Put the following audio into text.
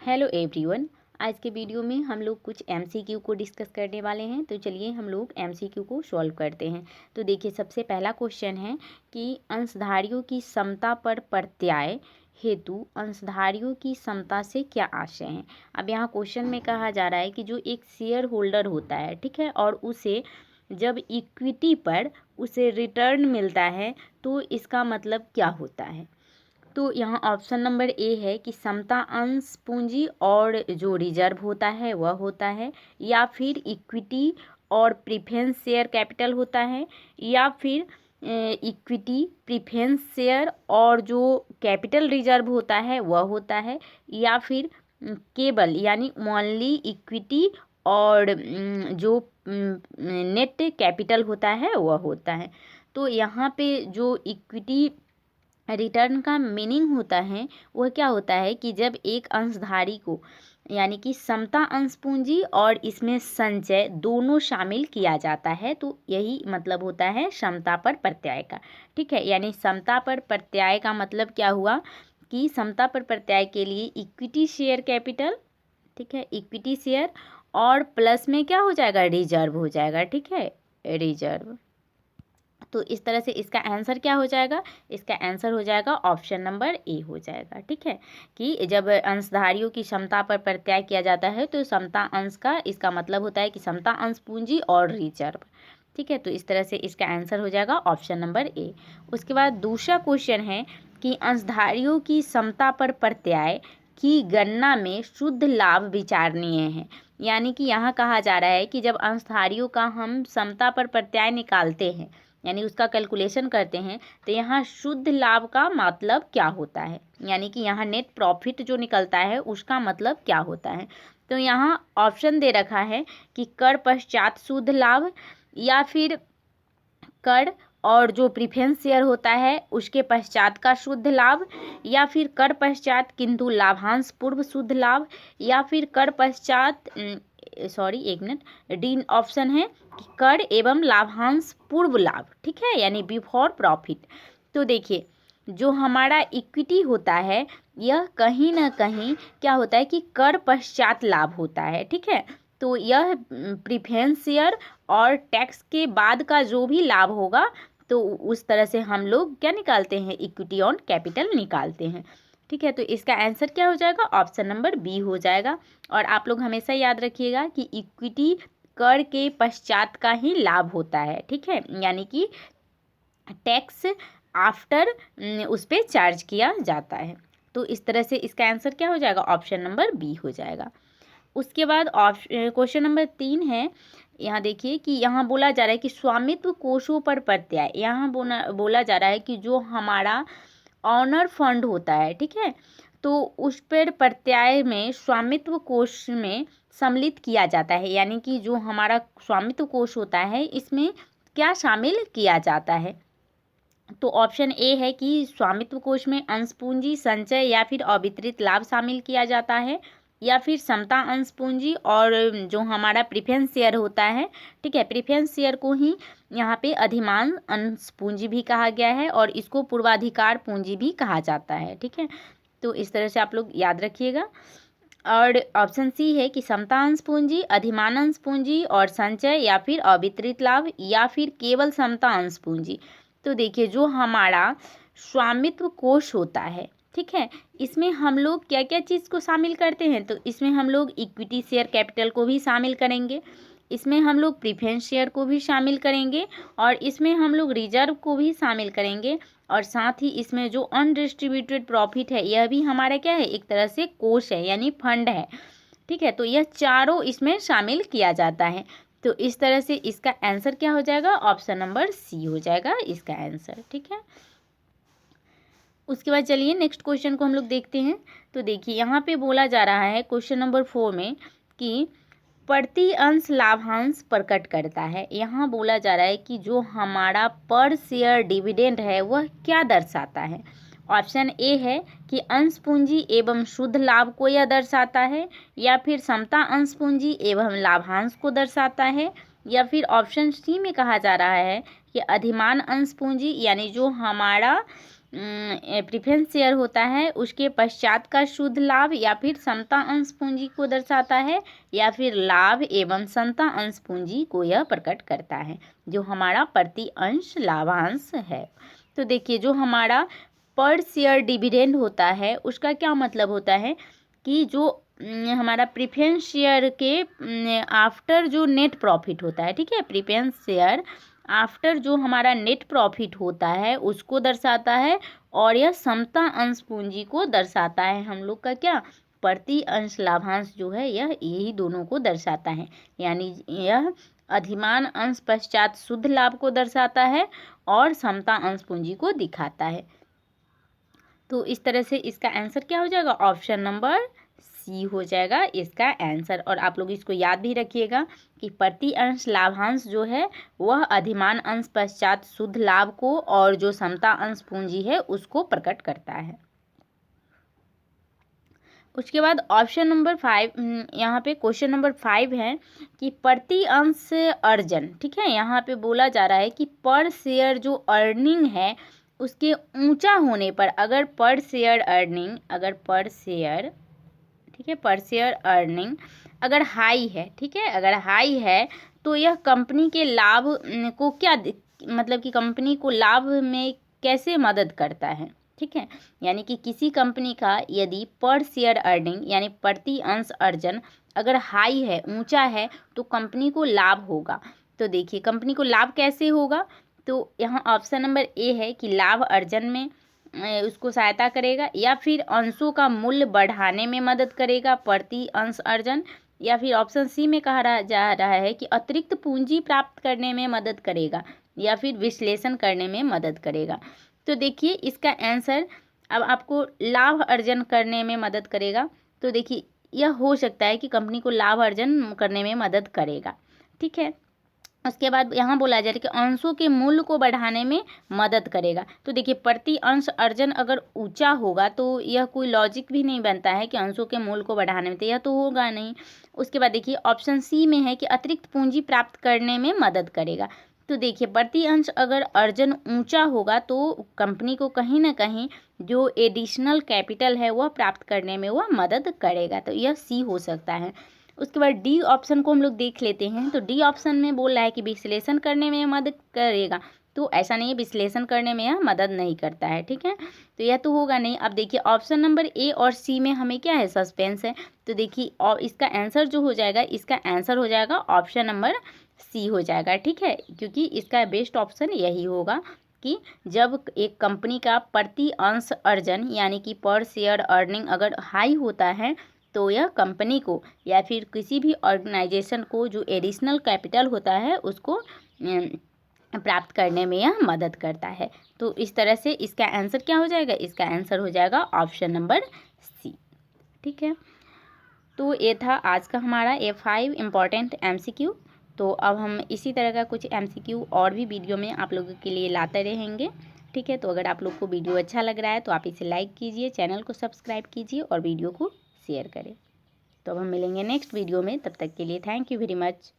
Hello everyone. आज के video में हम लोग कुछ एमसीक्यू को डिस्कस करने वाले हैं। तो चलिए हम लोग एमसीक्यू को सॉल्व करते हैं। तो देखिए, सबसे पहला क्वेश्चन है कि अंशधारियों की समता पर प्रत्याय हेतु अंशधारियों की समता से क्या आशय है। अब यहाँ क्वेश्चन में कहा जा रहा है कि जो एक शेयर होल्डर होता है, ठीक है, और उसे जब इक्विटी पर उसे रिटर्न मिलता है तो इसका मतलब क्या होता है। तो यहाँ ऑप्शन नंबर ए है कि समता अंश पूंजी और जो रिजर्व होता है वह होता है, या फिर इक्विटी और प्रीफरेंस शेयर कैपिटल होता है, या फिर इक्विटी प्रीफरेंस शेयर और जो कैपिटल रिजर्व होता है वह होता है, या फिर केवल यानी ओनली इक्विटी और जो नेट कैपिटल होता है वह होता है। तो यहाँ पे जो इक्विटी रिटर्न का मीनिंग होता है वह क्या होता है कि जब एक अंशधारी को यानी कि समता अंश पूंजी और इसमें संचय दोनों शामिल किया जाता है, तो यही मतलब होता है समता पर प्रत्याय का। ठीक है, यानी समता पर प्रत्याय का मतलब क्या हुआ कि समता पर प्रत्याय के लिए इक्विटी शेयर कैपिटल, ठीक है, इक्विटी शेयर और प्लस में क्या हो जाएगा, रिजर्व हो जाएगा। ठीक है, रिजर्व। तो इस तरह से इसका आंसर क्या हो जाएगा, इसका आंसर हो जाएगा ऑप्शन नंबर ए हो जाएगा। ठीक है, कि जब अंशधारियों की क्षमता पर प्रत्याय किया जाता है तो समता अंश का इसका मतलब होता है कि समता अंश पूंजी और रिजर्व। ठीक है, तो इस तरह से इसका आंसर हो जाएगा ऑप्शन नंबर ए। उसके बाद दूसरा क्वेश्चन है कि अंशधारियों की समता पर प्रत्याय की गणना में शुद्ध लाभ विचारणीय है। यानी कि यहाँ कहा जा रहा है कि जब अंशधारियों का हम समता पर प्रत्याय निकालते हैं यानी उसका कैलकुलेशन करते हैं तो यहाँ शुद्ध लाभ का मतलब क्या होता है, यानी कि यहाँ नेट प्रॉफिट जो निकलता है उसका मतलब क्या होता है। तो यहाँ ऑप्शन दे रखा है कि कर पश्चात शुद्ध लाभ, या फिर कर और जो प्रीफरेंस शेयर होता है उसके पश्चात का शुद्ध लाभ, या फिर कर पश्चात किंतु लाभांश पूर्व शुद्ध लाभ, या फिर कर पश्चात एक मिनट, डी ऑप्शन है कि कर एवं लाभांश पूर्व लाभ। ठीक है, यानी बिफोर प्रॉफिट। तो देखिए, जो हमारा इक्विटी होता है यह कहीं ना कहीं क्या होता है कि कर पश्चात लाभ होता है। ठीक है, तो यह प्रीफरेंस शेयर और टैक्स के बाद का जो भी लाभ होगा तो उस तरह से हम लोग क्या निकालते हैं, इक्विटी ऑन कैपिटल निकालते हैं। ठीक है, तो इसका आंसर क्या हो जाएगा, ऑप्शन नंबर बी हो जाएगा। और आप लोग हमेशा याद रखिएगा कि इक्विटी कर के पश्चात का ही लाभ होता है। ठीक है, यानी कि टैक्स आफ्टर उस पर चार्ज किया जाता है। तो इस तरह से इसका आंसर क्या हो जाएगा, ऑप्शन नंबर बी हो जाएगा। उसके बाद क्वेश्चन नंबर 3 है। यहाँ देखिए कि यहाँ बोला जा रहा है कि स्वामित्व कोषों पर प्रत्याय। यहाँ बोला जा रहा है कि जो हमारा ऑनर फंड होता है, ठीक है, तो उस पर प्रत्याय में स्वामित्व कोष में सम्मिलित किया जाता है। यानी कि जो हमारा स्वामित्व कोष होता है इसमें क्या शामिल किया जाता है। तो ऑप्शन ए है कि स्वामित्व कोष में अंश पूंजी, संचय या फिर अवितरित लाभ शामिल किया जाता है, या फिर समता अंश पूंजी और जो हमारा प्रीफरेंस शेयर होता है, ठीक है, प्रीफरेंस शेयर को ही यहाँ पे अधिमान अंश पूंजी भी कहा गया है और इसको पूर्वाधिकार पूंजी भी कहा जाता है। ठीक है, तो इस तरह से आप लोग याद रखिएगा। और ऑप्शन सी है कि समता अंश पूंजी, अधिमान अंश पूंजी और संचय, या फिर अवितरित लाभ, या फिर केवल समता अंश पूंजी। तो देखिए, जो हमारा स्वामित्व कोष होता है, ठीक है, इसमें हम लोग क्या क्या चीज़ को शामिल करते हैं, तो इसमें हम लोग इक्विटी शेयर कैपिटल को भी शामिल करेंगे, इसमें हम लोग प्रीफरेंस शेयर को भी शामिल करेंगे, और इसमें हम लोग रिजर्व को भी शामिल करेंगे, और साथ ही इसमें जो अनडिस्ट्रीब्यूटेड प्रॉफिट है यह भी हमारा क्या है, एक तरह से कोष है यानी फंड है। ठीक है, तो यह चारों इसमें शामिल किया जाता है। तो इस तरह से इसका आंसर क्या हो जाएगा, ऑप्शन नंबर सी हो जाएगा इसका आंसर। ठीक है, उसके बाद चलिए नेक्स्ट क्वेश्चन को हम लोग देखते हैं। तो देखिए, यहाँ पे बोला जा रहा है क्वेश्चन नंबर 4 में कि प्रति अंश लाभांश प्रकट करता है। यहाँ बोला जा रहा है कि जो हमारा पर शेयर डिविडेंड है वह क्या दर्शाता है। ऑप्शन ए है कि अंश पूंजी एवं शुद्ध लाभ को यह दर्शाता है, या फिर समता अंश पूंजी एवं लाभांश को दर्शाता है, या फिर ऑप्शन सी में कहा जा रहा है कि अधिमान अंश पूंजी यानी जो हमारा प्रेफरेंस शेयर होता है उसके पश्चात का शुद्ध लाभ या फिर समता अंश पूंजी को दर्शाता है या फिर लाभ एवं समता अंश पूंजी को यह प्रकट करता है, जो हमारा प्रति अंश लाभांश है। तो देखिए जो हमारा पर शेयर डिविडेंड होता है उसका क्या मतलब होता है कि जो हमारा प्रेफरेंस शेयर के आफ्टर जो नेट प्रॉफिट होता है, ठीक है, प्रेफरेंस शेयर आफ्टर जो हमारा नेट प्रॉफिट होता है उसको दर्शाता है और यह समता अंश पूंजी को दर्शाता है। हम लोग का क्या प्रति अंश लाभांश जो है यह यही दोनों को दर्शाता है, यानी यह अधिमान अंश पश्चात शुद्ध लाभ को दर्शाता है और समता अंश पूंजी को दिखाता है। तो इस तरह से इसका आंसर क्या हो जाएगा, ऑप्शन नंबर सी हो जाएगा इसका आंसर। और आप लोग इसको याद भी रखिएगा कि प्रति अंश लाभांश जो है वह अधिमान अंश पश्चात शुद्ध लाभ को और जो समता अंश पूंजी है उसको प्रकट करता है। उसके बाद ऑप्शन नंबर 5, यहाँ पे क्वेश्चन नंबर 5 है कि प्रति अंश अर्जन, ठीक है, यहाँ पे बोला जा रहा है कि पर शेयर जो अर्निंग है उसके ऊंचा होने पर अगर पर शेयर अर्निंग, अगर पर शेयर, ठीक है, पर शेयर अर्निंग अगर हाई है, ठीक है, अगर हाई है तो यह कंपनी के लाभ को क्या मतलब कि कंपनी को लाभ में कैसे मदद करता है, ठीक है, यानी कि किसी कंपनी का यदि पर शेयर अर्निंग यानी प्रति अंश अर्जन अगर हाई है, ऊंचा है, तो कंपनी को लाभ होगा। तो देखिए कंपनी को लाभ कैसे होगा, तो यहाँ ऑप्शन नंबर ए है कि लाभ अर्जन में उसको सहायता करेगा या फिर अंशों का मूल्य बढ़ाने में मदद करेगा प्रति अंश अर्जन, या फिर ऑप्शन सी में कहा जा रहा है कि अतिरिक्त पूंजी प्राप्त करने में मदद करेगा या फिर विश्लेषण करने में मदद करेगा। तो देखिए इसका आंसर अब आपको लाभ अर्जन करने में मदद करेगा, तो देखिए यह हो सकता है कि कंपनी को लाभ अर्जन करने में मदद करेगा, ठीक है। उसके बाद यहाँ बोला जा रहा है कि अंशों के मूल्य को बढ़ाने में मदद करेगा। तो देखिए प्रति अंश अर्जन अगर ऊंचा होगा तो यह कोई लॉजिक भी नहीं बनता है कि अंशों के मूल्य को बढ़ाने में, तो यह तो होगा नहीं। उसके बाद देखिए ऑप्शन सी में है कि अतिरिक्त पूंजी प्राप्त करने में मदद करेगा। तो देखिए प्रति अंश अगर अर्जन ऊंचा होगा तो कंपनी को कहीं ना कहीं जो एडिशनल कैपिटल है वह प्राप्त करने में वह मदद करेगा, तो यह सी हो सकता है। उसके बाद डी ऑप्शन को हम लोग देख लेते हैं। तो डी ऑप्शन में बोल रहा है कि विश्लेषण करने में मदद करेगा, तो ऐसा नहीं है, विश्लेषण करने में यह मदद नहीं करता है, ठीक है, तो यह तो होगा नहीं। अब देखिए ऑप्शन नंबर ए और सी में हमें क्या है, सस्पेंस है। तो देखिए और इसका आंसर जो हो जाएगा, इसका आंसर हो जाएगा ऑप्शन नंबर सी हो जाएगा, ठीक है, क्योंकि इसका बेस्ट ऑप्शन यही होगा कि जब एक कंपनी का प्रति अंश अर्जन यानी कि पर शेयर अर्निंग अगर हाई होता है तो यह कंपनी को या फिर किसी भी ऑर्गेनाइजेशन को जो एडिशनल कैपिटल होता है उसको प्राप्त करने में यह मदद करता है। तो इस तरह से इसका आंसर क्या हो जाएगा, इसका आंसर हो जाएगा ऑप्शन नंबर सी, ठीक है। तो ये था आज का हमारा A5 इम्पॉर्टेंट MCQ। तो अब हम इसी तरह का कुछ MCQ और भी वीडियो में आप लोगों के लिए लाते रहेंगे, ठीक है। तो अगर आप लोग को वीडियो अच्छा लग रहा है तो आप इसे लाइक कीजिए, चैनल को सब्सक्राइब कीजिए और वीडियो को शेयर करें। तो अब हम मिलेंगे नेक्स्ट वीडियो में, तब तक के लिए थैंक यू वेरी मच।